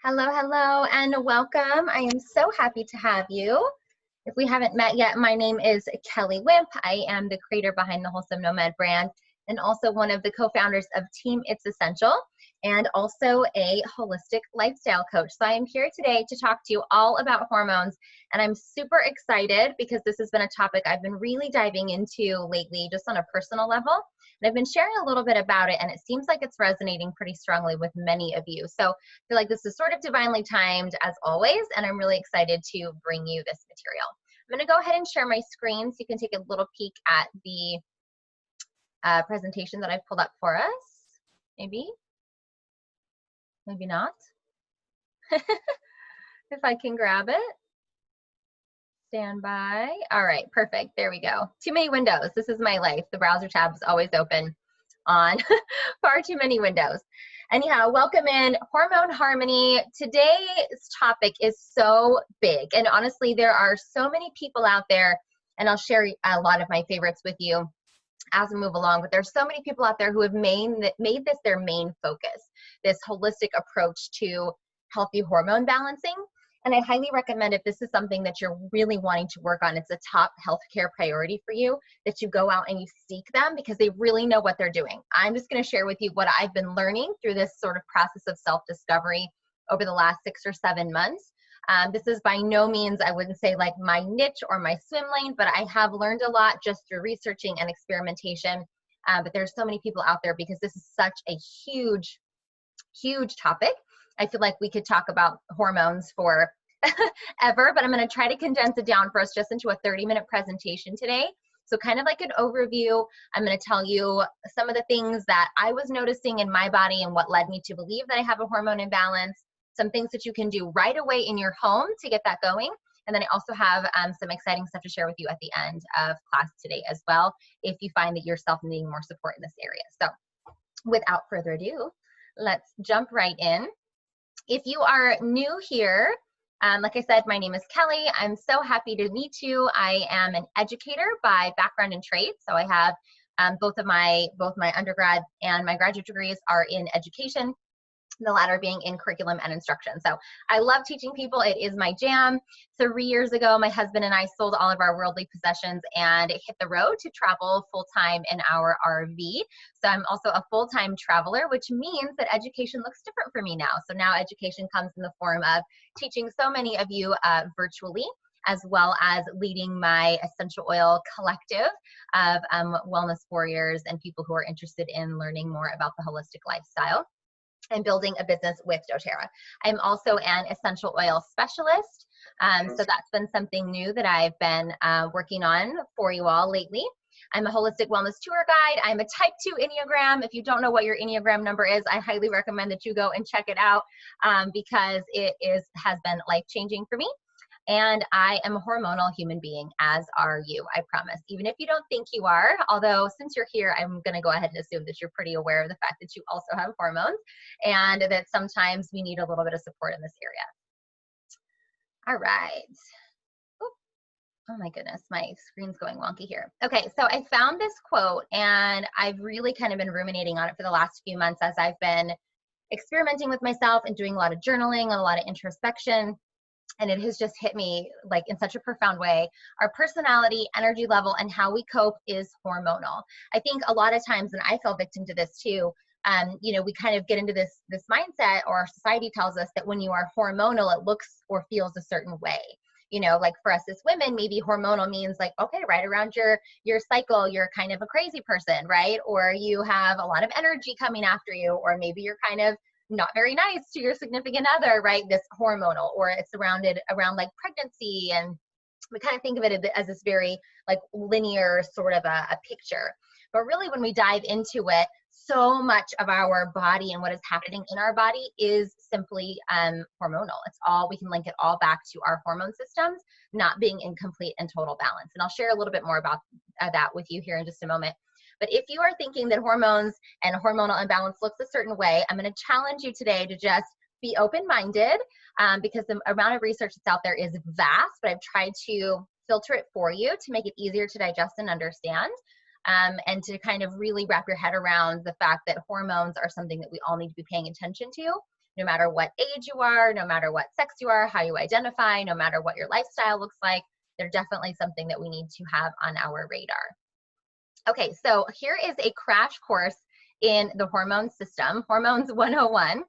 Hello, hello, and welcome. I am so happy to have you. If we haven't met yet, my name is Kelly Wimp. I am the creator behind the Wholesome Nomad brand and also one of the co-founders of Team It's Essential and also a holistic lifestyle coach. So I am here today to talk to you all about hormones, and I'm super excited because this has been a topic I've been really diving into lately just on a personal level. And I've been sharing a little bit about it, and it seems like it's resonating pretty strongly with many of you. So I feel like this is sort of divinely timed as always, and I'm really excited to bring you this material. I'm going to go ahead and share my screen so you can take a little peek at the presentation that I've pulled up for us. Maybe not. If I can grab it. Stand by. All right, perfect. There we go. Too many windows. This is my life. The browser tab is always open on far too many windows. Anyhow, welcome in Hormone Harmony. Today's topic is so big, and honestly, there are so many people out there, and I'll share a lot of my favorites with you as we move along, but there's so many people out there who have made this their main focus, this holistic approach to healthy hormone balancing. And I highly recommend, if this is something that you're really wanting to work on, it's a top healthcare priority for you, that you go out and you seek them because they really know what they're doing. I'm just going to share with you what I've been learning through this sort of process of self-discovery over the last 6 or 7 months. This is by no means, I wouldn't say like my niche or my swim lane, but I have learned a lot just through researching and experimentation. But there's so many people out there because this is such a huge, huge topic. I feel like we could talk about hormones for ever, but I'm going to try to condense it down for us just into a 30-minute presentation today. So kind of like an overview, I'm going to tell you some of the things that I was noticing in my body and what led me to believe that I have a hormone imbalance, some things that you can do right away in your home to get that going. And then I also have some exciting stuff to share with you at the end of class today as well, if you find that yourself needing more support in this area. So without further ado, let's jump right in. If you are new here, like I said, my name is Kelly. I'm so happy to meet you. I am an educator by background and trade. So I have both my undergrad and my graduate degrees are in education, the latter being in curriculum and instruction. So I love teaching people. It is my jam. 3 years ago, my husband and I sold all of our worldly possessions and hit the road to travel full-time in our RV. So I'm also a full-time traveler, which means that education looks different for me now. So now education comes in the form of teaching so many of you virtually, as well as leading my essential oil collective of wellness warriors and people who are interested in learning more about the holistic lifestyle and building a business with doTERRA. I'm also an essential oil specialist. So that's been something new that I've been working on for you all lately. I'm a holistic wellness tour guide. I'm a type 2 Enneagram. If you don't know what your Enneagram number is, I highly recommend that you go and check it out because it has been life-changing for me. And I am a hormonal human being, as are you, I promise. Even if you don't think you are, although since you're here, I'm going to go ahead and assume that you're pretty aware of the fact that you also have hormones and that sometimes we need a little bit of support in this area. All right. Oh my goodness, my screen's going wonky here. Okay, so I found this quote and I've really kind of been ruminating on it for the last few months as I've been experimenting with myself and doing a lot of journaling and a lot of introspection. And it has just hit me like in such a profound way. Our personality, energy level, and how we cope is hormonal. I think a lot of times, and I fell victim to this too, we kind of get into this mindset, or our society tells us that when you are hormonal, it looks or feels a certain way. Like for us as women, maybe hormonal means like, okay, right around your cycle, you're kind of a crazy person, right? Or you have a lot of energy coming after you, or maybe you're kind of not very nice to your significant other, right? This hormonal, or it's surrounded around like pregnancy. And we kind of think of it as this very like linear sort of a picture. But really when we dive into it, so much of our body and what is happening in our body is simply hormonal. It's all, we can link it all back to our hormone systems not being in complete and total balance. And I'll share a little bit more about that with you here in just a moment. But if you are thinking that hormones and hormonal imbalance looks a certain way, I'm going to challenge you today to just be open-minded because the amount of research that's out there is vast, but I've tried to filter it for you to make it easier to digest and understand. And to kind of really wrap your head around the fact that hormones are something that we all need to be paying attention to no matter what age you are, no matter what sex you are, how you identify, no matter what your lifestyle looks like. They're definitely something that we need to have on our radar. Okay, so here is a crash course in the hormone system, Hormones 101.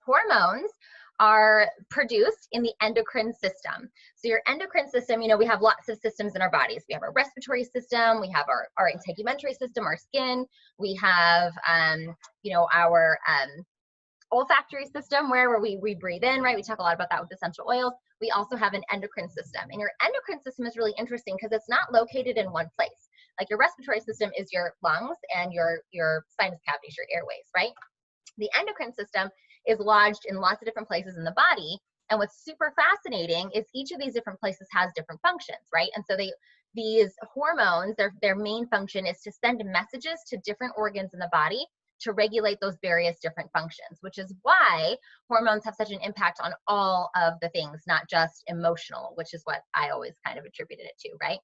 Hormones are produced in the endocrine system. So your endocrine system, we have lots of systems in our bodies. We have our respiratory system, we have our integumentary system, our skin, we have, our olfactory system where we breathe in, right? We talk a lot about that with essential oils. We also have an endocrine system. And your endocrine system is really interesting because it's not located in one place. Like your respiratory system is your lungs and your sinus cavities, your airways, right? The endocrine system is lodged in lots of different places in the body. And what's super fascinating is each of these different places has different functions, right? And so these hormones, their main function is to send messages to different organs in the body to regulate those various different functions, which is why hormones have such an impact on all of the things, not just emotional, which is what I always kind of attributed it to, right?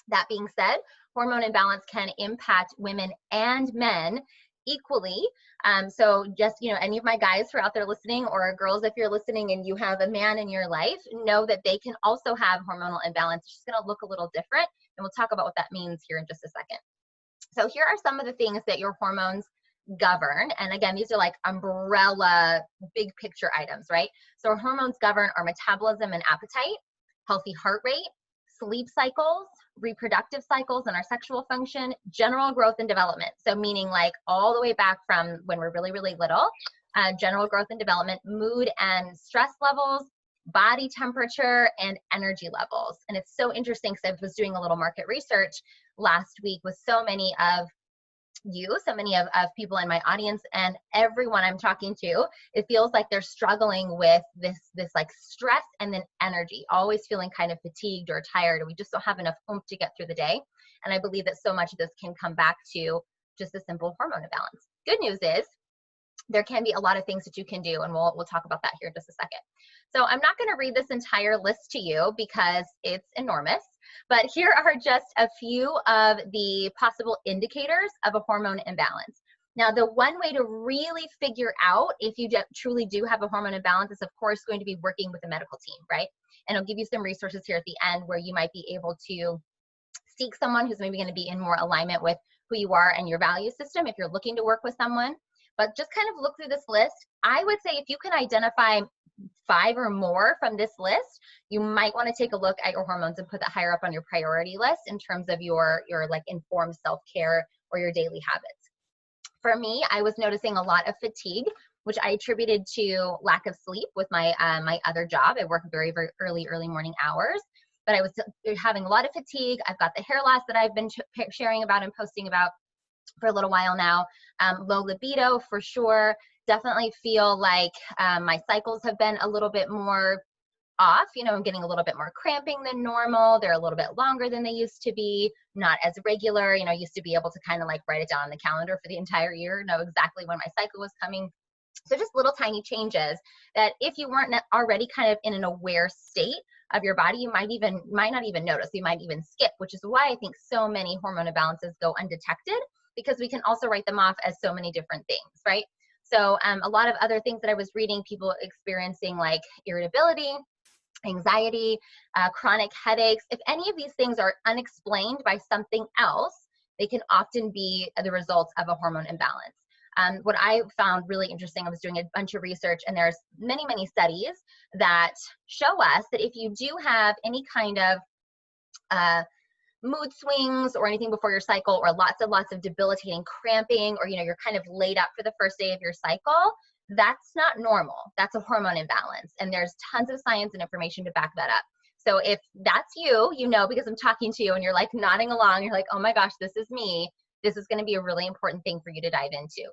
That being said, hormone imbalance can impact women and men equally. So just, any of my guys who are out there listening, or girls, if you're listening and you have a man in your life, know that they can also have hormonal imbalance. It's just going to look a little different. And we'll talk about what that means here in just a second. So here are some of the things that your hormones govern. And again, these are like umbrella, big picture items, right? So our hormones govern our metabolism and appetite, healthy heart rate, sleep cycles, reproductive cycles, and our sexual function, general growth and development. So meaning like all the way back from when we're really, really little, general growth and development, mood and stress levels, body temperature, and energy levels. And it's so interesting because I was doing a little market research last week with so many of people in my audience, and everyone I'm talking to, it feels like they're struggling with this like stress and then energy, always feeling kind of fatigued or tired, and we just don't have enough oomph to get through the day. And I believe that so much of this can come back to just a simple hormone imbalance. Good news is there can be a lot of things that you can do, and we'll talk about that here in just a second. So I'm not going to read this entire list to you because it's enormous, but here are just a few of the possible indicators of a hormone imbalance. Now, the one way to really figure out if you truly do have a hormone imbalance is, of course, going to be working with a medical team, right? And I'll give you some resources here at the end where you might be able to seek someone who's maybe going to be in more alignment with who you are and your value system if you're looking to work with someone. But just kind of look through this list. I would say if you can identify 5 or more from this list, you might want to take a look at your hormones and put that higher up on your priority list in terms of your like informed self-care or your daily habits. For me, I was noticing a lot of fatigue, which I attributed to lack of sleep with my my other job. I work very, very early morning hours, but I was having a lot of fatigue. I've got the hair loss that I've been sharing about and posting about for a little while now. Low libido for sure. Definitely feel like my cycles have been a little bit more off. I'm getting a little bit more cramping than normal. They're a little bit longer than they used to be, not as regular. I used to be able to kind of like write it down on the calendar for the entire year, know exactly when my cycle was coming. So just little tiny changes that if you weren't already kind of in an aware state of your body, you might not even notice. You might even skip, which is why I think so many hormone imbalances go undetected, because we can also write them off as so many different things, right? So a lot of other things that I was reading, people experiencing like irritability, anxiety, chronic headaches. If any of these things are unexplained by something else, they can often be the result of a hormone imbalance. What I found really interesting, I was doing a bunch of research, and there's many, many studies that show us that if you do have any kind of mood swings or anything before your cycle, or lots of debilitating cramping, or you're kind of laid up for the first day of your cycle, that's not normal. That's a hormone imbalance, and there's tons of science and information to back that up. So if that's you, because I'm talking to you and you're like nodding along, you're like, oh my gosh, this is me, this is going to be a really important thing for you to dive into.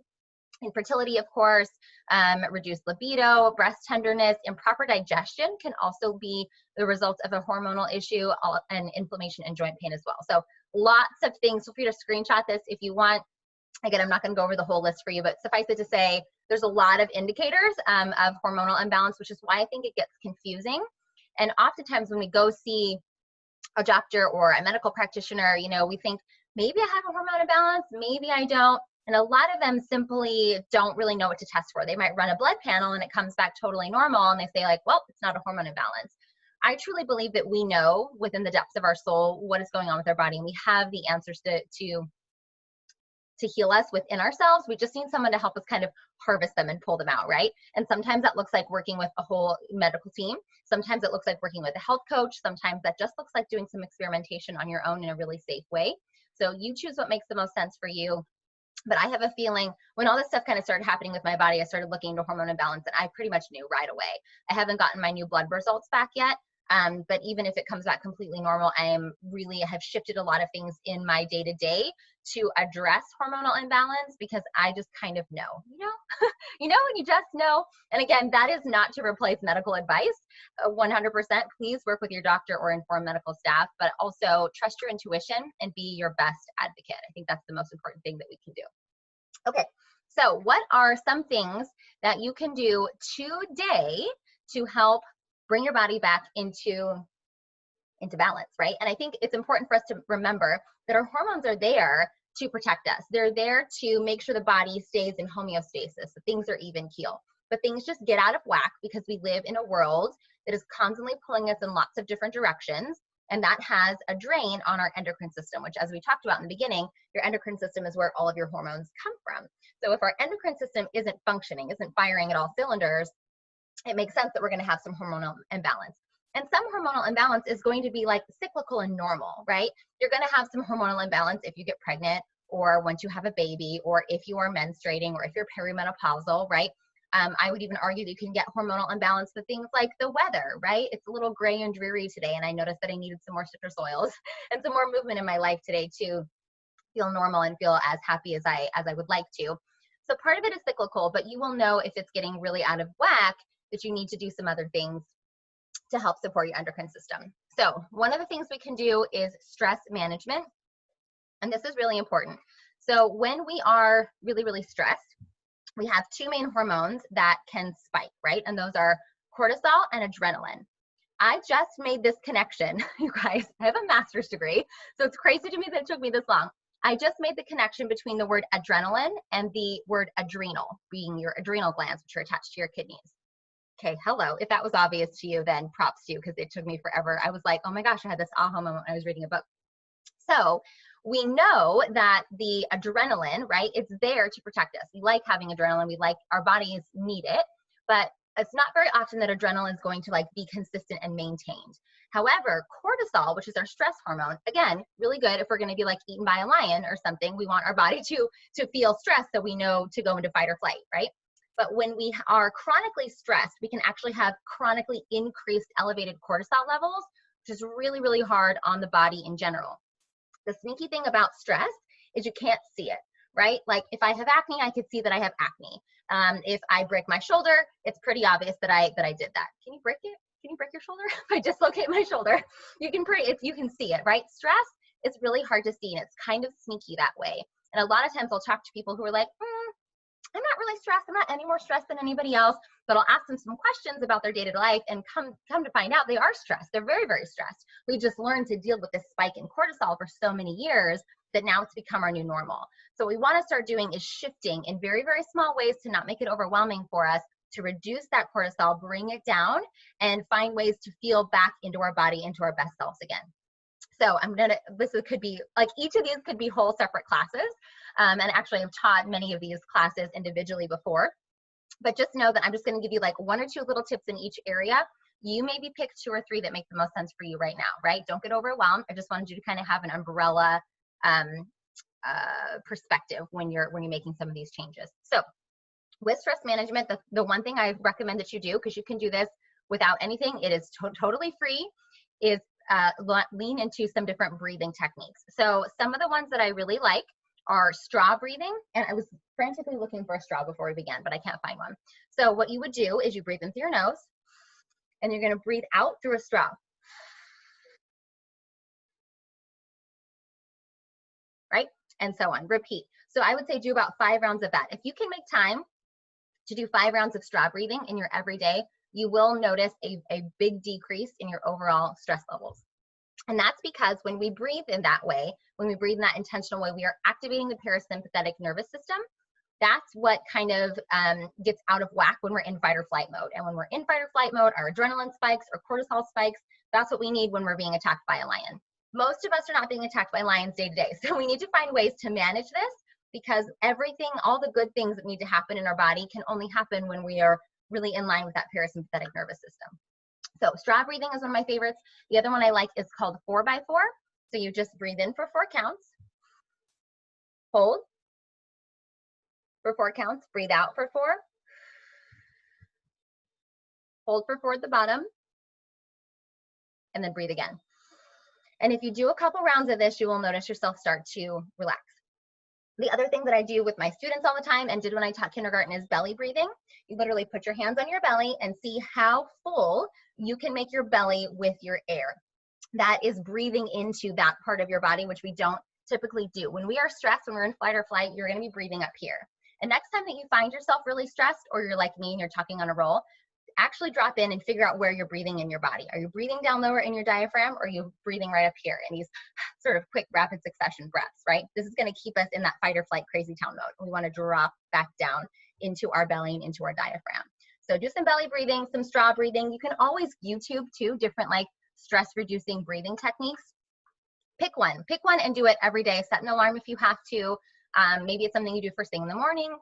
Infertility, of course, reduced libido, breast tenderness, improper digestion can also be the result of a hormonal issue, and inflammation and joint pain as well. So lots of things. Feel free to screenshot this if you want. Again, I'm not going to go over the whole list for you, but suffice it to say, there's a lot of indicators of hormonal imbalance, which is why I think it gets confusing. And oftentimes when we go see a doctor or a medical practitioner, we think maybe I have a hormone imbalance, maybe I don't. And a lot of them simply don't really know what to test for. They might run a blood panel and it comes back totally normal and they say like, well, it's not a hormone imbalance. I truly believe that we know within the depths of our soul what is going on with our body, and we have the answers to heal us within ourselves. We just need someone to help us kind of harvest them and pull them out, right? And sometimes that looks like working with a whole medical team. Sometimes it looks like working with a health coach. Sometimes that just looks like doing some experimentation on your own in a really safe way. So you choose what makes the most sense for you. But I have a feeling when all this stuff kind of started happening with my body, I started looking into hormone imbalance, and I pretty much knew right away. I haven't gotten my new blood results back yet. But even if it comes back completely normal, I have shifted a lot of things in my day-to-day to address hormonal imbalance, because I just kind of know, you know, when you just know. And again, that is not to replace medical advice. 100%, please work with your doctor or informed medical staff, but also trust your intuition and be your best advocate. I think that's the most important thing that we can do. Okay, so what are some things that you can do today to help bring your body back into balance, right? And I think it's important for us to remember that our hormones are there to protect us. They're there to make sure the body stays in homeostasis, so things are even keel. But things just get out of whack because we live in a world that is constantly pulling us in lots of different directions. And that has a drain on our endocrine system, which, as we talked about in the beginning, your endocrine system is where all of your hormones come from. So if our endocrine system isn't functioning, isn't firing at all cylinders, it makes sense that we're going to have some hormonal imbalance. And some hormonal imbalance is going to be like cyclical and normal, right? You're going to have some hormonal imbalance if you get pregnant, or once you have a baby, or if you are menstruating, or if you're perimenopausal, right? I would even argue that you can get hormonal imbalance with things like the weather, right? It's a little gray and dreary today, and I noticed that I needed some more citrus oils and some more movement in my life today to feel normal and feel as happy as I would like to. So part of it is cyclical, but you will know if it's getting really out of whack that you need to do some other things to help support your endocrine system. So one of the things we can do is stress management, and this is really important. So when we are really, really stressed, we have two main hormones that can spike, right? And those are cortisol and adrenaline. I just made this connection, you guys. I have a master's degree, so it's crazy to me that it took me this long. I just made the connection between the word adrenaline and the word adrenal, being your adrenal glands, which are attached to your kidneys. Okay, hello. If that was obvious to you, then props to you, because it took me forever. I was like, oh my gosh, I had this aha moment when I was reading a book. So we know that the adrenaline, right, it's there to protect us. We like having adrenaline. We like, our bodies need it, but it's not very often that adrenaline is going to like be consistent and maintained. However, cortisol, which is our stress hormone, again, really good if we're going to be like eaten by a lion or something. We want our body to feel stressed, so we know to go into fight or flight, right? But when we are chronically stressed, we can actually have chronically increased elevated cortisol levels, which is really, really hard on the body in general. The sneaky thing about stress is you can't see it, right? Like if I have acne, I could see that I have acne. If I break my shoulder, it's pretty obvious that I did that. Can you break it? Can you break your shoulder? If I dislocate my shoulder, you can see it, right? Stress is really hard to see, and it's kind of sneaky that way. And a lot of times I'll talk to people who are like, I'm not really stressed. I'm not any more stressed than anybody else. But I'll ask them some questions about their day-to-day life, and come to find out they are stressed. They're very, very stressed. We just learned to deal with this spike in cortisol for so many years that now it's become our new normal. So what we want to start doing is shifting in very, very small ways to not make it overwhelming for us, to reduce that cortisol, bring it down, and find ways to feel back into our body, into our best selves again. So this could be like, each of these could be whole separate classes. And actually I've taught many of these classes individually before, but just know that I'm just going to give you like one or two little tips in each area. You maybe pick 2 or 3 that make the most sense for you right now, right? Don't get overwhelmed. I just wanted you to kind of have an umbrella perspective when you're making some of these changes. So with stress management, the one thing I recommend that you do, because you can do this without anything, it is totally free, is lean into some different breathing techniques. So some of the ones that I really like are straw breathing. And I was frantically looking for a straw before we began, but I can't find one. So what you would do is you breathe in through your nose, and you're going to breathe out through a straw. Right? And so on. Repeat. So I would say do about 5 rounds of that. If you can make time to do 5 rounds of straw breathing in your everyday, you will notice a big decrease in your overall stress levels. And that's because when we breathe in that way, when we breathe in that intentional way, we are activating the parasympathetic nervous system. That's what kind of gets out of whack when we're in fight or flight mode. And when we're in fight or flight mode, our adrenaline spikes, our cortisol spikes. That's what we need when we're being attacked by a lion. Most of us are not being attacked by lions day to day. So we need to find ways to manage this, because everything, all the good things that need to happen in our body can only happen when we are really in line with that parasympathetic nervous system. So straw breathing is one of my favorites. The other one I like is called 4x4. So you just breathe in for 4 counts, hold for 4 counts, breathe out for 4, hold for 4 at the bottom, and then breathe again. And if you do a couple rounds of this, you will notice yourself start to relax. The other thing that I do with my students all the time and did when I taught kindergarten is belly breathing. You literally put your hands on your belly and see how full you can make your belly with your air. That is breathing into that part of your body, which we don't typically do. When we are stressed, when we're in fight or flight, you're going to be breathing up here. And next time that you find yourself really stressed, or you're like me and you're talking on a roll, actually drop in and figure out where you're breathing in your body. Are you breathing down lower in your diaphragm, or are you breathing right up here in these sort of quick rapid succession breaths, right? This is going to keep us in that fight or flight crazy town mode. We want to drop back down into our belly and into our diaphragm. So do some belly breathing, some straw breathing. You can always YouTube too, different like stress reducing breathing techniques. Pick one and do it every day. Set an alarm if you have to. Maybe it's something you do first thing in the morning,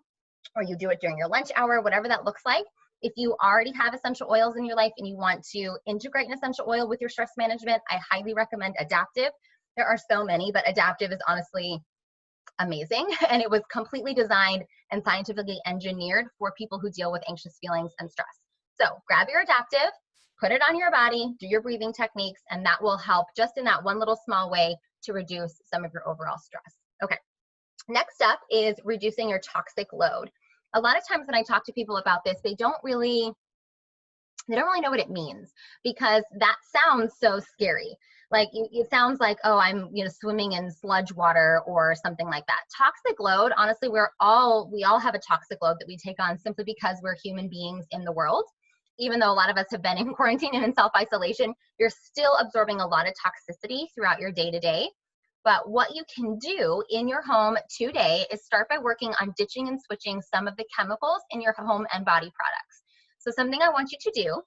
or you do it during your lunch hour, whatever that looks like. If you already have essential oils in your life and you want to integrate an essential oil with your stress management, I highly recommend Adaptive. There are so many, but Adaptive is honestly amazing. And it was completely designed and scientifically engineered for people who deal with anxious feelings and stress. So grab your Adaptive, put it on your body, do your breathing techniques, and that will help just in that one little small way to reduce some of your overall stress. Okay, next up is reducing your toxic load. A lot of times when I talk to people about this, they don't really know what it means, because that sounds so scary. Like it sounds like, oh, I'm swimming in sludge water or something like that. Toxic load, honestly, we all have a toxic load that we take on simply because we're human beings in the world. Even though a lot of us have been in quarantine and in self-isolation, you're still absorbing a lot of toxicity throughout your day-to-day. But what you can do in your home today is start by working on ditching and switching some of the chemicals in your home and body products. So something I want you to do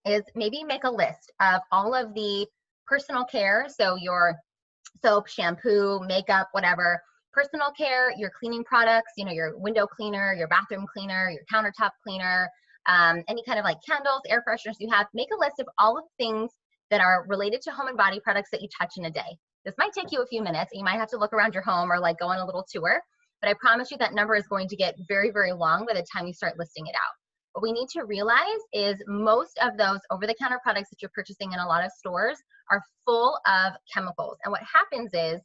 is maybe make a list of all of the personal care, so your soap, shampoo, makeup, whatever, personal care, your cleaning products, your window cleaner, your bathroom cleaner, your countertop cleaner, any kind of like candles, air fresheners you have. Make a list of all of the things that are related to home and body products that you touch in a day. This might take you a few minutes. You might have to look around your home or like go on a little tour, but I promise you that number is going to get very, very long by the time you start listing it out. What we need to realize is most of those over-the-counter products that you're purchasing in a lot of stores are full of chemicals. And what happens is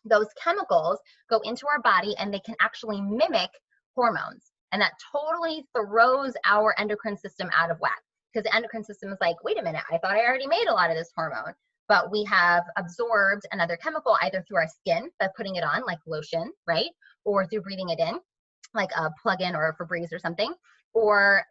those chemicals go into our body and they can actually mimic hormones. And that totally throws our endocrine system out of whack, because the endocrine system is like, wait a minute, I thought I already made a lot of this hormone. But we have absorbed another chemical either through our skin by putting it on like lotion, right? Or through breathing it in, like a plug-in or a Febreze or something. Or,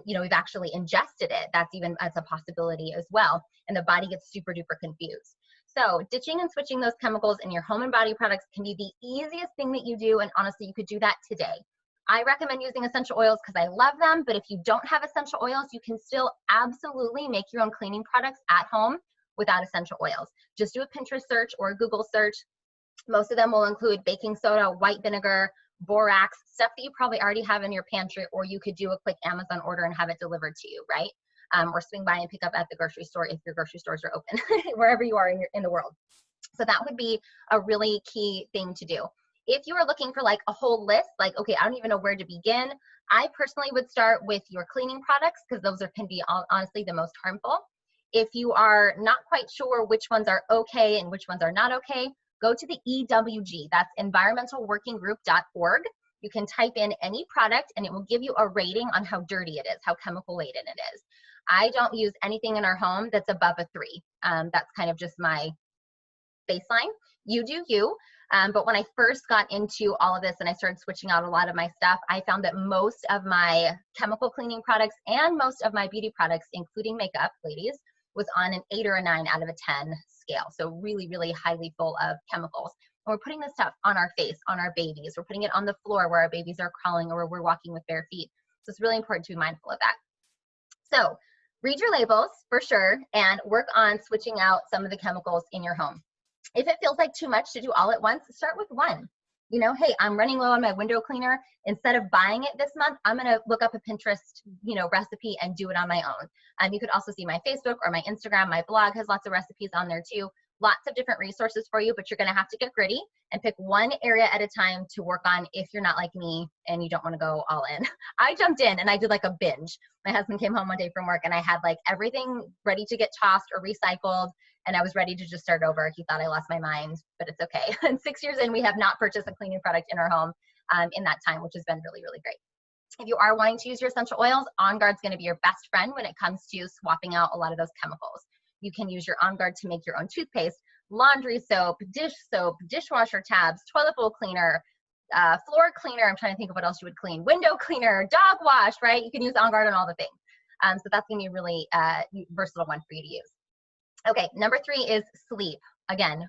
we've actually ingested it. That's a possibility as well. And the body gets super duper confused. So ditching and switching those chemicals in your home and body products can be the easiest thing that you do. And honestly, you could do that today. I recommend using essential oils because I love them. But if you don't have essential oils, you can still absolutely make your own cleaning products at home without essential oils. Just do a Pinterest search or a Google search. Most of them will include baking soda, white vinegar, borax, stuff that you probably already have in your pantry, or you could do a quick Amazon order and have it delivered to you, right? Or swing by and pick up at the grocery store if your grocery stores are open, wherever you are in the world. So that would be a really key thing to do. If you are looking for like a whole list, like, okay, I don't even know where to begin, I personally would start with your cleaning products because those can be honestly the most harmful. If you are not quite sure which ones are okay and which ones are not okay, go to the EWG, that's environmentalworkinggroup.org. You can type in any product and it will give you a rating on how dirty it is, how chemical laden it is. I don't use anything in our home that's above a 3. That's kind of just my baseline. You do you. But when I first got into all of this and I started switching out a lot of my stuff, I found that most of my chemical cleaning products and most of my beauty products, including makeup, ladies, was on an 8 or a 9 out of a 10 scale. So really, really highly full of chemicals. And we're putting this stuff on our face, on our babies. We're putting it on the floor where our babies are crawling or we're walking with bare feet. So it's really important to be mindful of that. So read your labels for sure and work on switching out some of the chemicals in your home. If it feels like too much to do all at once, start with one. You know, hey, I'm running low on my window cleaner. Instead of buying it this month, I'm going to look up a Pinterest, recipe and do it on my own. You could also see my Facebook or my Instagram. My blog has lots of recipes on there too. Lots of different resources for you, but you're going to have to get gritty and pick one area at a time to work on if you're not like me and you don't want to go all in. I jumped in and I did like a binge. My husband came home one day from work and I had like everything ready to get tossed or recycled, and I was ready to just start over. He thought I lost my mind, but it's okay. And 6 years in, we have not purchased a cleaning product in our home in that time, which has been really, really great. If you are wanting to use your essential oils, On Guard's going to be your best friend when it comes to swapping out a lot of those chemicals. You can use your On Guard to make your own toothpaste, laundry soap, dishwasher tabs, toilet bowl cleaner, floor cleaner. I'm trying to think of what else you would clean. Window cleaner, dog wash, right? You can use On Guard on all the things. So that's going to be a really versatile one for you to use. Okay, number 3 is sleep. Again,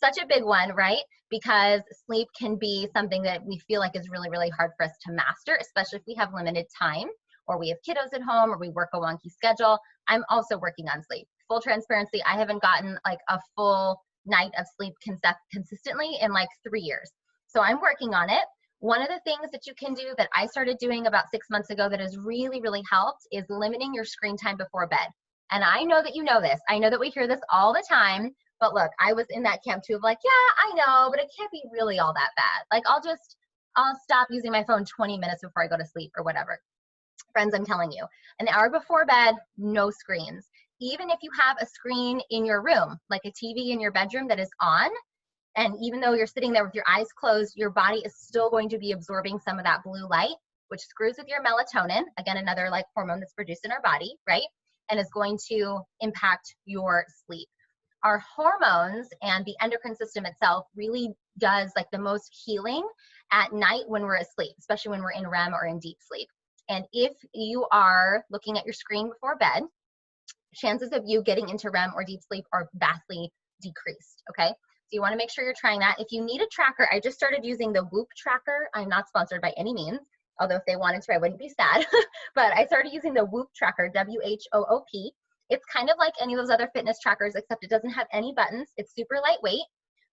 such a big one, right? Because sleep can be something that we feel like is really, really hard for us to master, especially if we have limited time or we have kiddos at home or we work a wonky schedule. I'm also working on sleep. Full transparency, I haven't gotten like a full night of sleep consistently in like 3 years. So I'm working on it. One of the things that you can do that I started doing about 6 months ago that has really, really helped is limiting your screen time before bed. And I know that you know this. I know that we hear this all the time, but look, I was in that camp too of like, yeah, I know, but it can't be really all that bad. Like I'll stop using my phone 20 minutes before I go to sleep or whatever. Friends, I'm telling you, an hour before bed, no screens. Even if you have a screen in your room, like a TV in your bedroom that is on, and even though you're sitting there with your eyes closed, your body is still going to be absorbing some of that blue light, which screws with your melatonin, again, another like hormone that's produced in our body, right? And is going to impact your sleep. Our hormones and the endocrine system itself really does like the most healing at night when we're asleep, especially when we're in REM or in deep sleep. And if you are looking at your screen before bed, chances of you getting into REM or deep sleep are vastly decreased, okay? So you wanna make sure you're trying that. If you need a tracker, I just started using the Whoop tracker. I'm not sponsored by any means, although if they wanted to, I wouldn't be sad. But I started using the Whoop tracker, W-H-O-O-P. It's kind of like any of those other fitness trackers, except it doesn't have any buttons. It's super lightweight.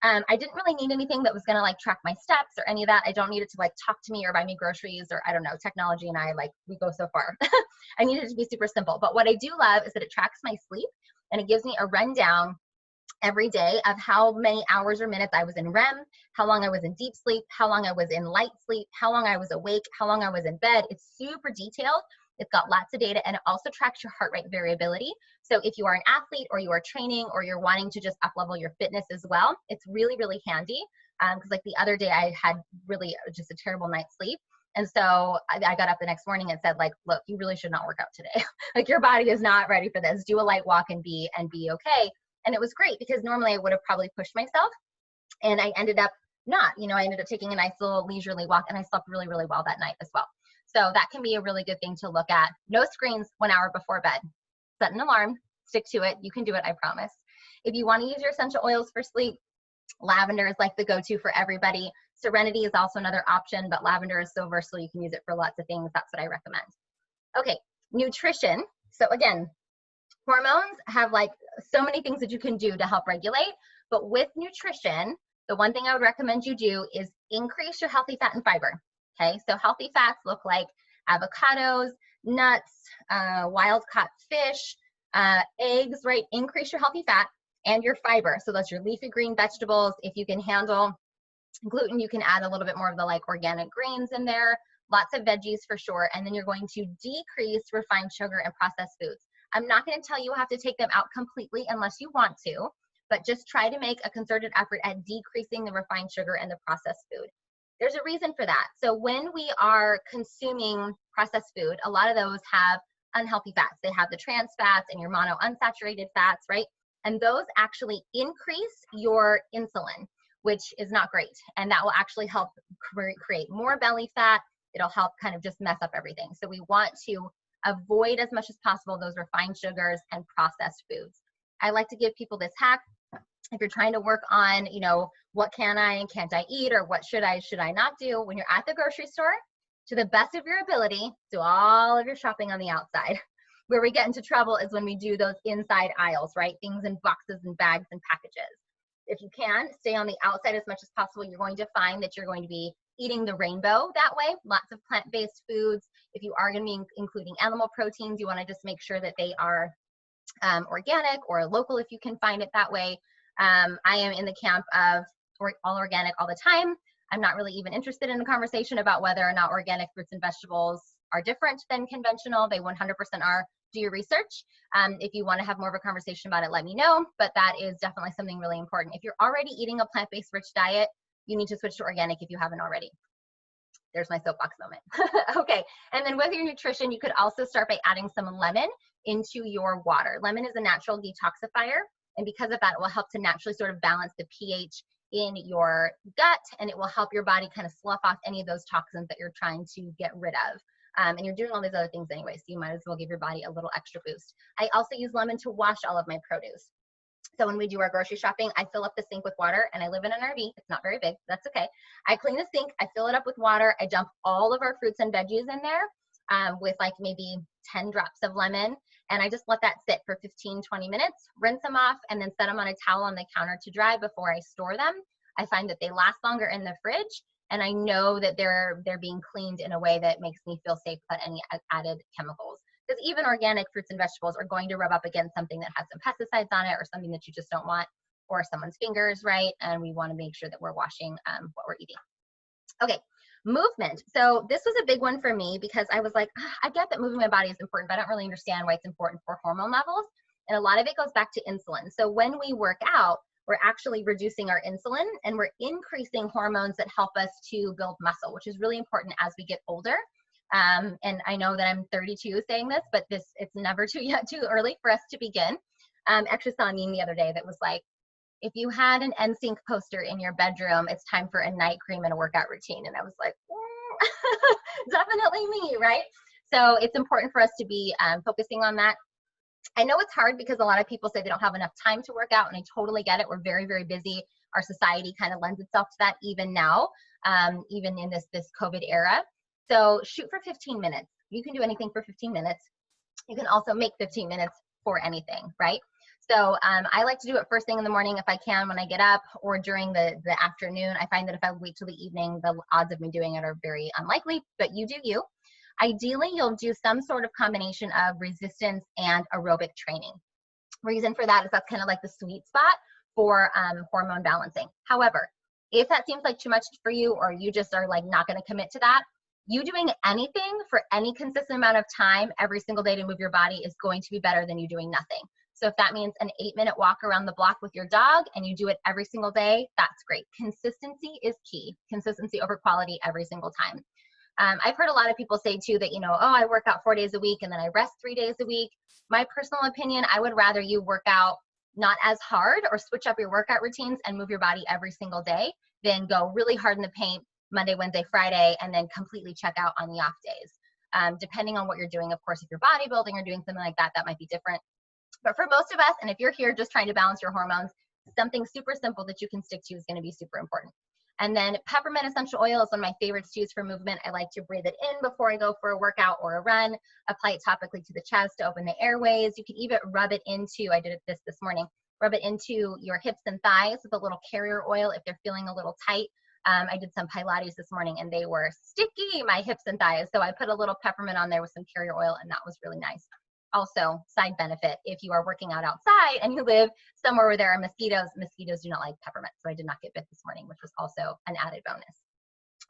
I didn't really need anything that was gonna like track my steps or any of that. I don't need it to like talk to me or buy me groceries or I don't know, technology and I like, we go so far. I need it to be super simple. But what I do love is that it tracks my sleep and it gives me a rundown every day of how many hours or minutes I was in REM, how long I was in deep sleep, how long I was in light sleep, how long I was awake, how long I was in bed. It's super detailed. It's got lots of data and it also tracks your heart rate variability. So if you are an athlete or you are training or you're wanting to just up level your fitness as well, it's really, really handy. Because like the other day I had really just a terrible night's sleep. And so I got up the next morning and said like, look, you really should not work out today. Like your body is not ready for this. Do a light walk and be okay. And it was great because normally I would have probably pushed myself and I ended up not, I ended up taking a nice little leisurely walk and I slept really, really well that night as well. So that can be a really good thing to look at. No screens 1 hour before bed. Set an alarm, stick to it. You can do it, I promise. If you want to use your essential oils for sleep, lavender is like the go-to for everybody. Serenity is also another option, but lavender is so versatile. You can use it for lots of things. That's what I recommend. Okay, nutrition. So again, hormones have like so many things that you can do to help regulate, but with nutrition, the one thing I would recommend you do is increase your healthy fat and fiber. Okay, so healthy fats look like avocados, nuts, wild-caught fish, eggs, right? Increase your healthy fat and your fiber. So that's your leafy green vegetables. If you can handle gluten, you can add a little bit more of the like organic grains in there. Lots of veggies for sure. And then you're going to decrease refined sugar and processed foods. I'm not going to tell you have to take them out completely unless you want to, but just try to make a concerted effort at decreasing the refined sugar and the processed food. There's a reason for that. So when we are consuming processed food, a lot of those have unhealthy fats. They have the trans fats and your monounsaturated fats, right? And those actually increase your insulin, which is not great. And that will actually help create more belly fat. It'll help kind of just mess up everything. So we want to Avoid as much as possible those refined sugars and processed foods. I like to give people this hack. If you're trying to work on, you know, what can I and can't I eat, or what should I not do, when you're at the grocery store, to the best of your ability, do all of your shopping on the outside. Where we get into trouble is when we do those inside aisles, right? Things in boxes and bags and packages. If you can, stay on the outside as much as possible. You're going to find that you're going to be eating the rainbow that way, lots of plant-based foods. If you are going to be including animal proteins, you want to just make sure that they are organic or local if you can find it that way. I am in the camp of all organic all the time. I'm not really even interested in a conversation about whether or not organic fruits and vegetables are different than conventional. They 100% are. Do your research. If you want to have more of a conversation about it, let me know, but that is definitely something really important. If you're already eating a plant-based rich diet, you need to switch to organic if you haven't already. There's my soapbox moment. Okay, and then with your nutrition, you could also start by adding some lemon into your water. Lemon is a natural detoxifier, and because of that, it will help to naturally sort of balance the pH in your gut, and it will help your body kind of slough off any of those toxins that you're trying to get rid of. And you're doing all these other things anyway, so you might as well give your body a little extra boost. I also use lemon to wash all of my produce. So when we do our grocery shopping, I fill up the sink with water, and I live in an RV. It's not very big, that's okay. I clean the sink, I fill it up with water, I dump all of our fruits and veggies in there with like maybe 10 drops of lemon, and I just let that sit for 15, 20 minutes, rinse them off, and then set them on a towel on the counter to dry before I store them. I find that they last longer in the fridge, and I know that they're being cleaned in a way that makes me feel safe without any added chemicals. Because even organic fruits and vegetables are going to rub up against something that has some pesticides on it, or something that you just don't want, or someone's fingers, right? And we want to make sure that we're washing what we're eating. Okay, movement. So this was a big one for me because I was like, I get that moving my body is important, but I don't really understand why it's important for hormone levels. And a lot of it goes back to insulin. So when we work out, we're actually reducing our insulin, and we're increasing hormones that help us to build muscle, which is really important as we get older. And I know that I'm 32 saying this, but it's never too early for us to begin. Actually saw a meme the other day that was like, if you had an NSYNC poster in your bedroom, it's time for a night cream and a workout routine. And I was like, definitely me, right? So it's important for us to be focusing on that. I know it's hard because a lot of people say they don't have enough time to work out, and I totally get it. We're very, very busy. Our society kind of lends itself to that even now, even in this COVID era. So shoot for 15 minutes. You can do anything for 15 minutes. You can also make 15 minutes for anything, right? So I like to do it first thing in the morning if I can when I get up, or during the afternoon. I find that if I wait till the evening, the odds of me doing it are very unlikely, but you do you. Ideally, you'll do some sort of combination of resistance and aerobic training. Reason for that is that's kind of like the sweet spot for hormone balancing. However, if that seems like too much for you, or you just are like not going to commit to that, you doing anything for any consistent amount of time every single day to move your body is going to be better than you doing nothing. So if that means an 8-minute walk around the block with your dog and you do it every single day, that's great. Consistency is key. Consistency over quality every single time. I've heard a lot of people say too that, oh, I work out 4 days a week and then I rest 3 days a week. My personal opinion, I would rather you work out not as hard or switch up your workout routines and move your body every single day than go really hard in the paint Monday, Wednesday, Friday, and then completely check out on the off days. Depending on what you're doing, of course, if you're bodybuilding or doing something like that, that might be different. But for most of us, and if you're here just trying to balance your hormones, something super simple that you can stick to is going to be super important. And then peppermint essential oil is one of my favorites to use for movement. I like to breathe it in before I go for a workout or a run, apply it topically to the chest to open the airways. You can even rub it into, I did this morning, rub it into your hips and thighs with a little carrier oil if they're feeling a little tight. I did some Pilates this morning and they were sticky, my hips and thighs. So I put a little peppermint on there with some carrier oil, and that was really nice. Also, side benefit, if you are working out outside and you live somewhere where there are mosquitoes, mosquitoes do not like peppermint. So I did not get bit this morning, which was also an added bonus.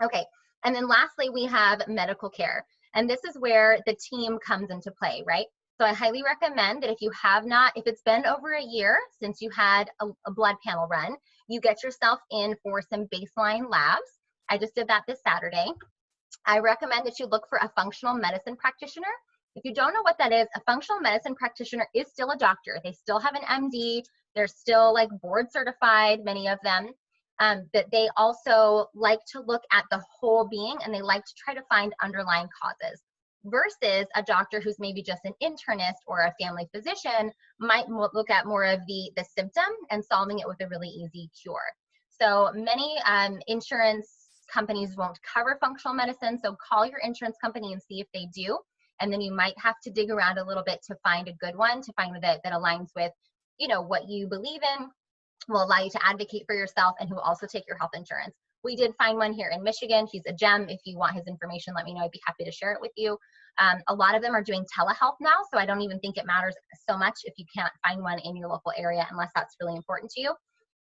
Okay, and then lastly, we have medical care. And this is where the team comes into play, right? So I highly recommend that if it's been over a year since you had a blood panel run, you get yourself in for some baseline labs. I just did that this Saturday. I recommend that you look for a functional medicine practitioner. If you don't know what that is, a functional medicine practitioner is still a doctor. They still have an MD. They're still like board certified, many of them. But they also like to look at the whole being, and they like to try to find underlying causes. versus a doctor who's maybe just an internist or a family physician might look at more of the symptom and solving it with a really easy cure. So many insurance companies won't cover functional medicine, so call your insurance company and see if they do, and then you might have to dig around a little bit to find a good one, to find that aligns with, you know, what you believe in, will allow you to advocate for yourself, and who will also take your health insurance. We did find one here in Michigan. He's a gem. If you want his information, let me know. I'd be happy to share it with you. A lot of them are doing telehealth now, so I don't even think it matters so much if you can't find one in your local area, unless that's really important to you.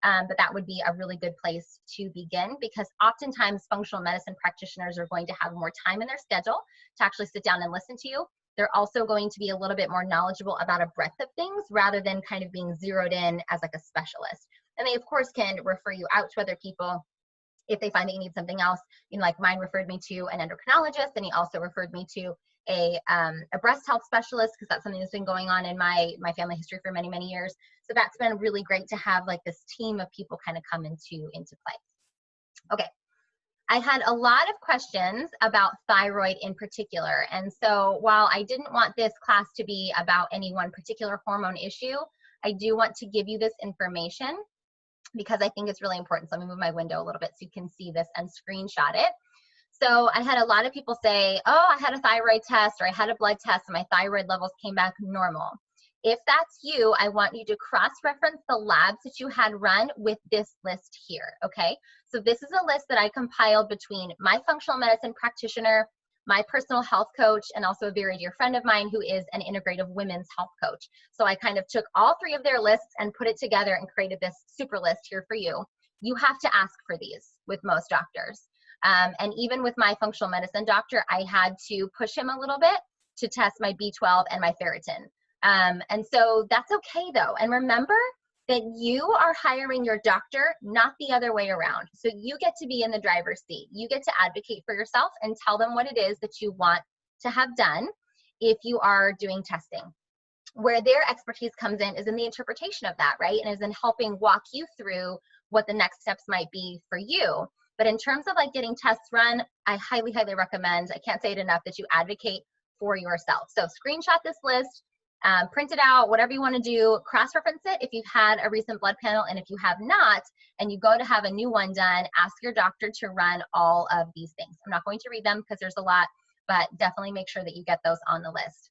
But that would be a really good place to begin, because oftentimes functional medicine practitioners are going to have more time in their schedule to actually sit down and listen to you. They're also going to be a little bit more knowledgeable about a breadth of things rather than kind of being zeroed in as like a specialist. And they, of course, can refer you out to other people if they find that you need something else. You know, like mine referred me to an endocrinologist, and he also referred me to a breast health specialist, because that's something that's been going on in my family history for many, many years. So that's been really great to have like this team of people kind of come into play. Okay. I had a lot of questions about thyroid in particular. And so while I didn't want this class to be about any one particular hormone issue, I do want to give you this information because I think it's really important. So let me move my window a little bit so you can see this and screenshot it. So I had a lot of people say, oh, I had a thyroid test, or I had a blood test and my thyroid levels came back normal. If that's you, I want you to cross-reference the labs that you had run with this list here, okay? So this is a list that I compiled between my functional medicine practitioner, my personal health coach, and also a very dear friend of mine who is an integrative women's health coach. So I kind of took all three of their lists and put it together and created this super list here for you. You have to ask for these with most doctors. And even with my functional medicine doctor, I had to push him a little bit to test my B12 and my ferritin. And so that's okay though. And remember that you are hiring your doctor, not the other way around. So you get to be in the driver's seat. You get to advocate for yourself and tell them what it is that you want to have done if you are doing testing. Where their expertise comes in is in the interpretation of that, right? And is in helping walk you through what the next steps might be for you. But in terms of like getting tests run, I highly, highly recommend, I can't say it enough, that you advocate for yourself. So screenshot this list, print it out, whatever you want to do, cross-reference it if you've had a recent blood panel, and if you have not, and you go to have a new one done, ask your doctor to run all of these things. I'm not going to read them because there's a lot, but definitely make sure that you get those on the list.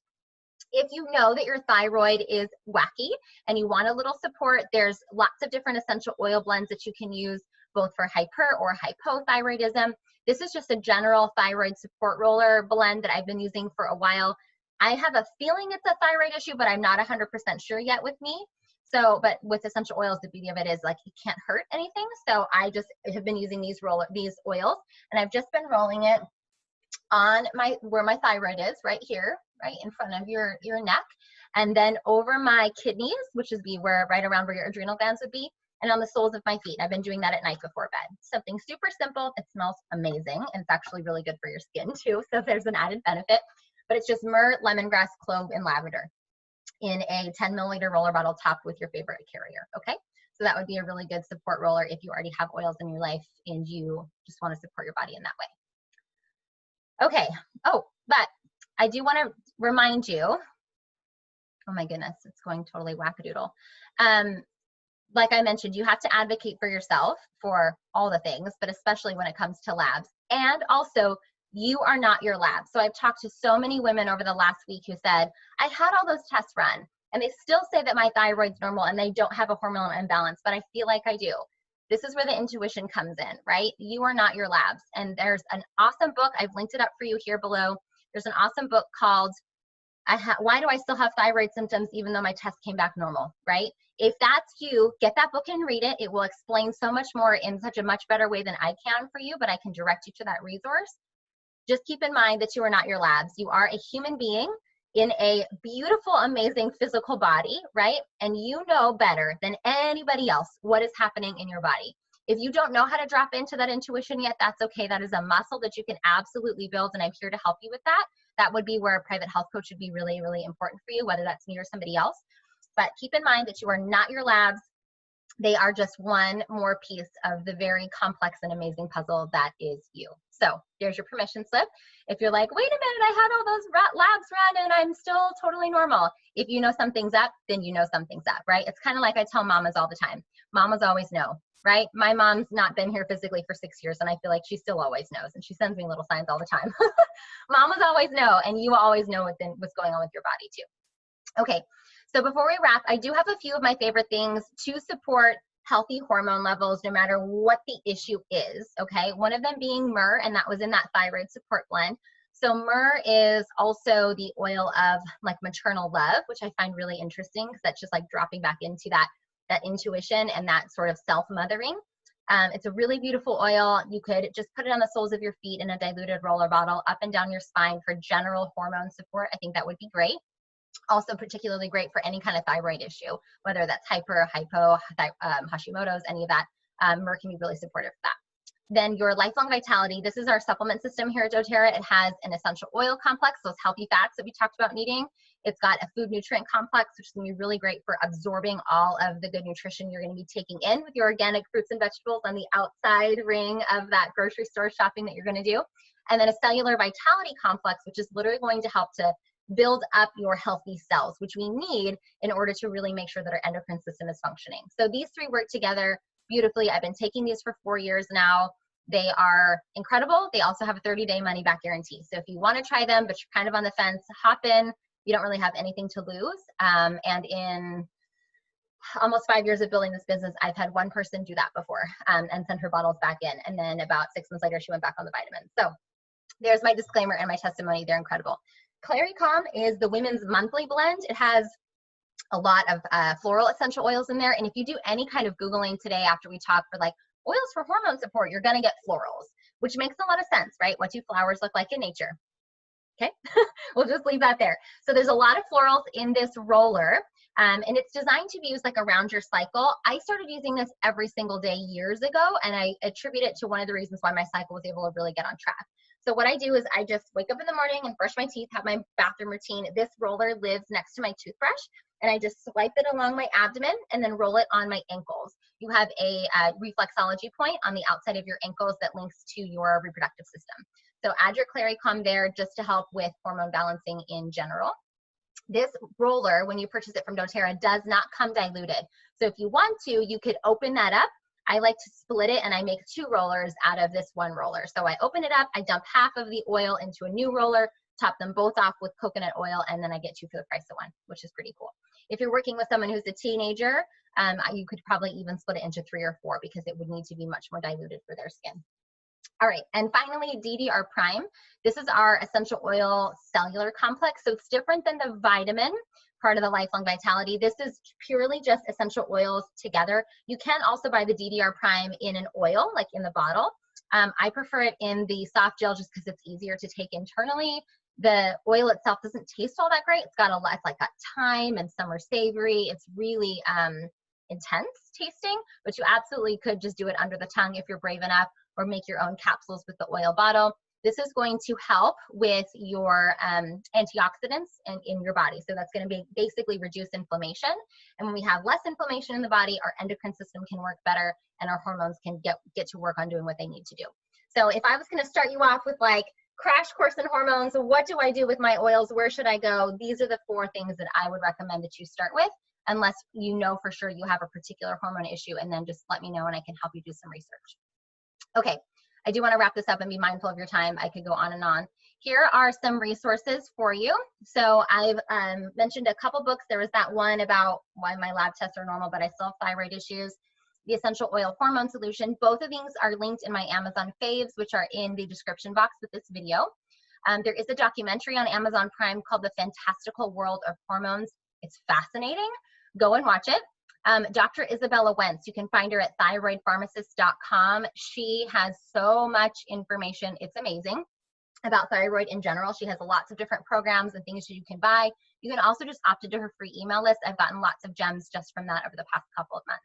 If you know that your thyroid is wacky and you want a little support, there's lots of different essential oil blends that you can use both for hyper or hypothyroidism. This is just a general thyroid support roller blend that I've been using for a while. I have a feeling it's a thyroid issue, but I'm not 100% sure yet with me. So, but with essential oils, the beauty of it is like it can't hurt anything. So I just have been using these oils, and I've just been rolling it on where my thyroid is, right here, right in front of your neck, and then over my kidneys, which would be right around where your adrenal glands would be, and on the soles of my feet. I've been doing that at night before bed. Something super simple. It smells amazing, and it's actually really good for your skin too. So there's an added benefit. But it's just myrrh, lemongrass, clove, and lavender in a 10 milliliter roller bottle topped with your favorite carrier. Okay, so that would be a really good support roller if you already have oils in your life and you just want to support your body in that way. Okay. Oh, but I do want to remind you. Oh my goodness, it's going totally wackadoodle. Like I mentioned, you have to advocate for yourself for all the things, but especially when it comes to labs. And also, you are not your lab. So I've talked to so many women over the last week who said, I had all those tests run, and they still say that my thyroid's normal and they don't have a hormonal imbalance, but I feel like I do. This is where the intuition comes in, right? You are not your labs. And there's an awesome book. I've linked it up for you here below. There's an awesome book called Why Do I Still Have Thyroid Symptoms Even Though My Test Came Back Normal, right? If that's you, get that book and read it. It will explain so much more in such a much better way than I can for you, but I can direct you to that resource. Just keep in mind that you are not your labs. You are a human being in a beautiful, amazing physical body, right? And you know better than anybody else what is happening in your body. If you don't know how to drop into that intuition yet, that's okay. That is a muscle that you can absolutely build, and I'm here to help you with that. That would be where a private health coach would be really, really important for you, whether that's me or somebody else. But keep in mind that you are not your labs. They are just one more piece of the very complex and amazing puzzle that is you. So there's your permission slip. If you're like, wait a minute, I had all those labs run and I'm still totally normal. If you know something's up, then you know something's up, right? It's kind of like I tell mamas all the time. Mamas always know, right? My mom's not been here physically for 6 years, and I feel like she still always knows, and she sends me little signs all the time. Mamas always know, and you always know what's going on with your body too. Okay, so before we wrap, I do have a few of my favorite things to support healthy hormone levels no matter what the issue is, okay? One of them being myrrh, and that was in that thyroid support blend. So myrrh is also the oil of like maternal love, which I find really interesting because that's just like dropping back into that intuition and that sort of self-mothering. It's a really beautiful oil. You could just put it on the soles of your feet in a diluted roller bottle up and down your spine for general hormone support. I think that would be great. Also particularly great for any kind of thyroid issue, whether that's hyper, hypo, Hashimoto's, any of that. Myrrh can be really supportive for that. Then your lifelong vitality. This is our supplement system here at doTERRA. It has an essential oil complex, those healthy fats that we talked about needing. It's got a food nutrient complex, which is going to be really great for absorbing all of the good nutrition you're going to be taking in with your organic fruits and vegetables on the outside ring of that grocery store shopping that you're going to do. And then a cellular vitality complex, which is literally going to help to build up your healthy cells, which we need in order to really make sure that our endocrine system is functioning. So these three work together beautifully. I've been taking these for 4 years now. They are incredible. They also have a 30-day money-back guarantee. So if you want to try them, but you're kind of on the fence, hop in. You don't really have anything to lose. And in almost 5 years of building this business, I've had one person do that before and send her bottles back in. And then about 6 months later, she went back on the vitamins. So there's my disclaimer and my testimony. They're incredible. Clary Calm is the women's monthly blend. It has a lot of floral essential oils in there. And if you do any kind of Googling today after we talk for like oils for hormone support, you're going to get florals, which makes a lot of sense, right? What do flowers look like in nature? Okay, we'll just leave that there. So there's a lot of florals in this roller, and it's designed to be used like around your cycle. I started using this every single day years ago, and I attribute it to one of the reasons why my cycle was able to really get on track. So what I do is I just wake up in the morning and brush my teeth, have my bathroom routine. This roller lives next to my toothbrush, and I just swipe it along my abdomen and then roll it on my ankles. You have a reflexology point on the outside of your ankles that links to your reproductive system. So add your Clary Calm there just to help with hormone balancing in general. This roller, when you purchase it from doTERRA, does not come diluted. So if you want to, you could open that up. I like to split it and I make 2 rollers out of this one roller. So I open it up, I dump half of the oil into a new roller, top them both off with coconut oil, and then I get 2 for the price of 1, which is pretty cool. If you're working with someone who's a teenager, you could probably even split it into 3 or 4 because it would need to be much more diluted for their skin. All right, and finally, DDR Prime. This is our essential oil cellular complex. So it's different than the vitamin part of the lifelong vitality. This is purely just essential oils together. You can also buy the DDR Prime in an oil, like in the bottle. I prefer it in the soft gel just because it's easier to take internally. The oil itself doesn't taste all that great. It's got it's like got thyme and some are savory. It's really intense tasting, but you absolutely could just do it under the tongue if you're brave enough, or make your own capsules with the oil bottle. This is going to help with your antioxidants in your body. So that's going to basically reduce inflammation. And when we have less inflammation in the body, our endocrine system can work better and our hormones can get to work on doing what they need to do. So if I was going to start you off with like crash course in hormones, what do I do with my oils? Where should I go? These are the 4 things that I would recommend that you start with, unless you know for sure you have a particular hormone issue, and then just let me know and I can help you do some research. Okay, I do want to wrap this up and be mindful of your time. I could go on and on. Here are some resources for you. So I've mentioned a couple books. There was that one about why my lab tests are normal, but I still have thyroid issues. The Essential Oil Hormone Solution. Both of these are linked in my Amazon faves, which are in the description box with this video. There is a documentary on Amazon Prime called The Fantastical World of Hormones. It's fascinating. Go and watch it. Dr. Isabella Wentz, you can find her at thyroidpharmacist.com. She has so much information. It's amazing about thyroid in general. She has lots of different programs and things that you can buy. You can also just opt into her free email list. I've gotten lots of gems just from that over the past couple of months.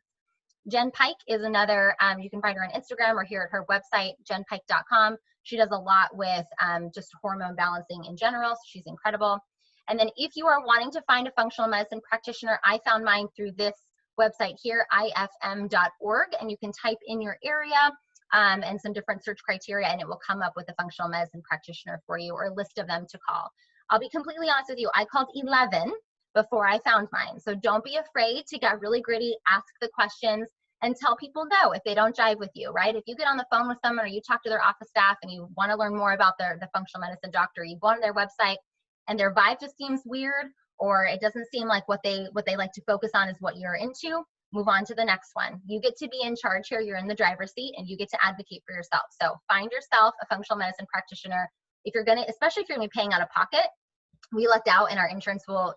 Jen Pike is another, you can find her on Instagram or here at her website, jenpike.com. She does a lot with just hormone balancing in general, so she's incredible. And then if you are wanting to find a functional medicine practitioner, I found mine through this website here, ifm.org, and you can type in your area. and some different search criteria, and it will come up with a functional medicine practitioner for you or a list of them to call. I'll be completely honest with you, I called 11 before I found mine. So don't be afraid to get really gritty, ask the questions, and tell people no if they don't jive with you, right? If you get on the phone with someone or you talk to their office staff and you want to learn more about the functional medicine doctor, you go on their website and their vibe just seems weird, or it doesn't seem like what they like to focus on is what you're into, move on to the next one. You get to be in charge here. You're in the driver's seat and you get to advocate for yourself. So find yourself a functional medicine practitioner. If you're gonna, especially if you're gonna be paying out of pocket, we lucked out and our insurance will,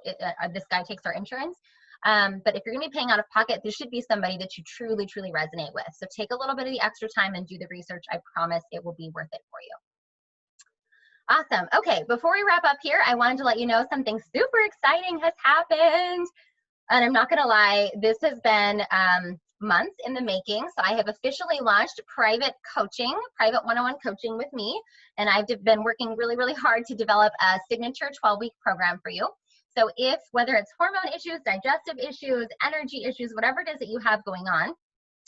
this guy takes our insurance. But if you're gonna be paying out of pocket, there should be somebody that you truly, truly resonate with. So take a little bit of the extra time and do the research. I promise it will be worth it for you. Awesome. Okay, before we wrap up here, I wanted to let you know something super exciting has happened. And I'm not gonna lie, this has been months in the making. So I have officially launched private coaching, private one-on-one coaching with me. And I've been working really, really hard to develop a signature 12-week program for you. So if, whether it's hormone issues, digestive issues, energy issues, whatever it is that you have going on,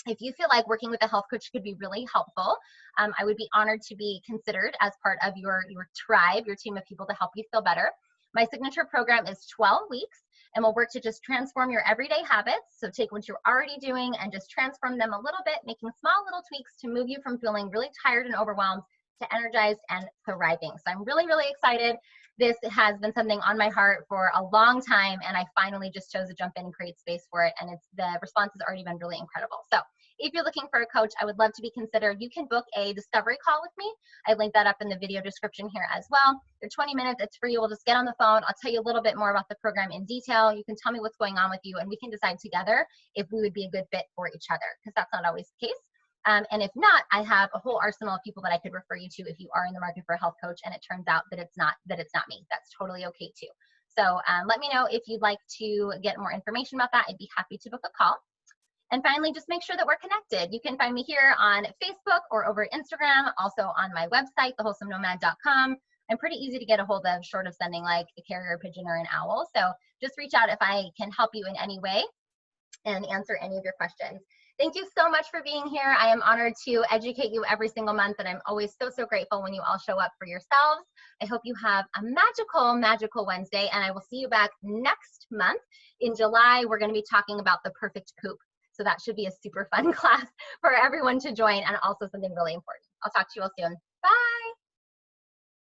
if you feel like working with a health coach could be really helpful, I would be honored to be considered as part of your tribe, your team of people to help you feel better. My signature program is 12 weeks and we'll work to just transform your everyday habits. So take what you're already doing and just transform them a little bit, making small little tweaks to move you from feeling really tired and overwhelmed to energized and thriving. So I'm really, really excited. This has been something on my heart for a long time, and I finally just chose to jump in and create space for it, and the response has already been really incredible. So if you're looking for a coach, I would love to be considered. You can book a discovery call with me. I linked that up in the video description here as well. They're 20 minutes, it's free. We'll just get on the phone. I'll tell you a little bit more about the program in detail. You can tell me what's going on with you, and we can decide together if we would be a good fit for each other, because that's not always the case. And if not, I have a whole arsenal of people that I could refer you to if you are in the market for a health coach and it turns out that it's not me. That's totally okay too. So let me know if you'd like to get more information about that. I'd be happy to book a call. And finally, just make sure that we're connected. You can find me here on Facebook or over Instagram, also on my website, thewholesomenomad.com. I'm pretty easy to get a hold of, short of sending like a carrier pigeon or an owl. So just reach out if I can help you in any way and answer any of your questions. Thank you so much for being here. I am honored to educate you every single month, and I'm always so, so grateful when you all show up for yourselves. I hope you have a magical, magical Wednesday, and I will see you back next month. In July, we're going to be talking about the perfect poop. So that should be a super fun class for everyone to join, and also something really important. I'll talk to you all soon. Bye.